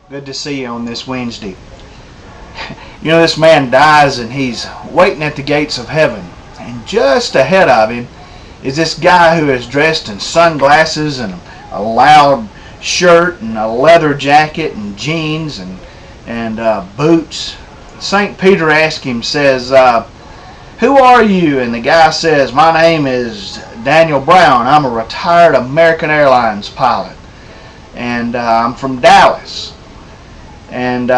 Good to see you on this Wednesday. You know, this man dies and he's waiting at the gates of heaven. And just ahead of him is this guy who is dressed in sunglasses and a loud shirt and a leather jacket and jeans and boots. St. Peter asks him, says, "Who are you?" And the guy says, "My name is Daniel Brown. I'm a retired American Airlines pilot. And I'm from Dallas." And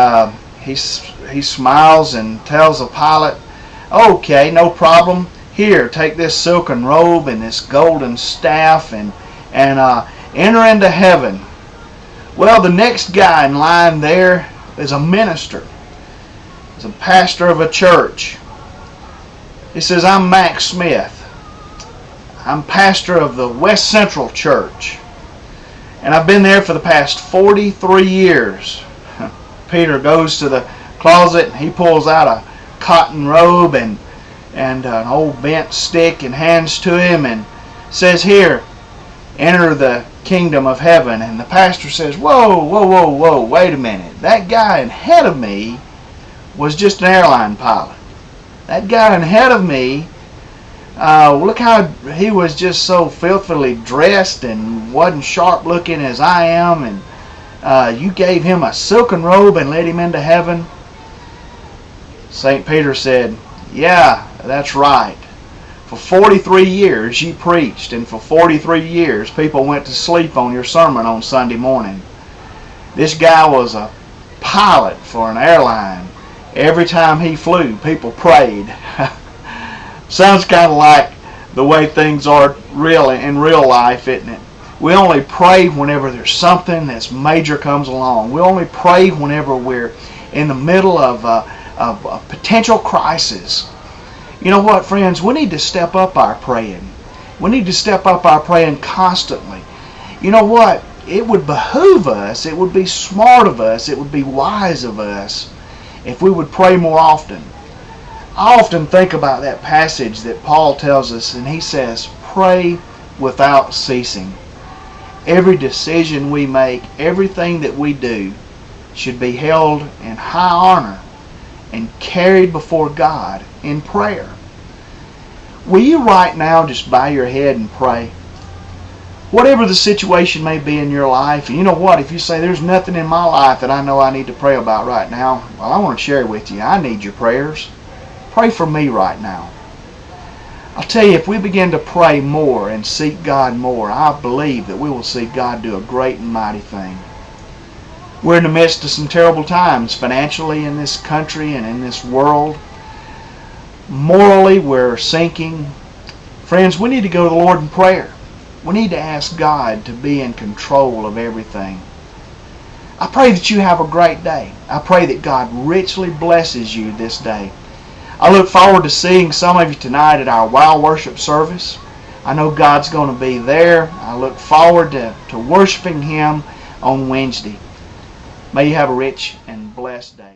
he smiles and tells the pilot, "Okay, no problem. Here, take this silken robe and this golden staff and enter into heaven." Well, the next guy in line there is a minister. He's a pastor of a church. He says, "I'm Max Smith. I'm pastor of the West Central Church. And I've been there for the past 43 years. Peter goes to the closet and he pulls out a cotton robe and an old bent stick and hands to him and says, "Here, enter the kingdom of heaven." And the pastor says, Whoa, wait a minute. That guy ahead of me was just an airline pilot. That guy ahead of me, look how he was just so filthily dressed and wasn't sharp looking as I am, and you gave him a silken robe and led him into heaven." St. Peter said, "Yeah, that's right. For 43 years you preached, and for 43 years people went to sleep on your sermon on Sunday morning. This guy was a pilot for an airline. Every time he flew, people prayed." Sounds kind of like the way things are in real life, isn't it? We only pray whenever there's something that's major comes along. We only pray whenever we're in the middle of a potential crisis. You know what, friends? We need to step up our praying. We need to step up our praying constantly. You know what? It would behoove us, it would be smart of us, it would be wise of us if we would pray more often. I often think about that passage that Paul tells us, and he says, "Pray without ceasing." Every decision we make, everything that we do, should be held in high honor and carried before God in prayer. Will you right now just bow your head and pray? Whatever the situation may be in your life, and you know what, if you say there's nothing in my life that I know I need to pray about right now, well, I want to share with you. I need your prayers. Pray for me right now. I'll tell you, if we begin to pray more and seek God more, I believe that we will see God do a great and mighty thing. We're in the midst of some terrible times financially in this country and in this world. Morally, we're sinking. Friends, we need to go to the Lord in prayer. We need to ask God to be in control of everything. I pray that you have a great day. I pray that God richly blesses you this day. I look forward to seeing some of you tonight at our Wow Worship service. I know God's going to be there. I look forward to worshiping Him on Wednesday. May you have a rich and blessed day.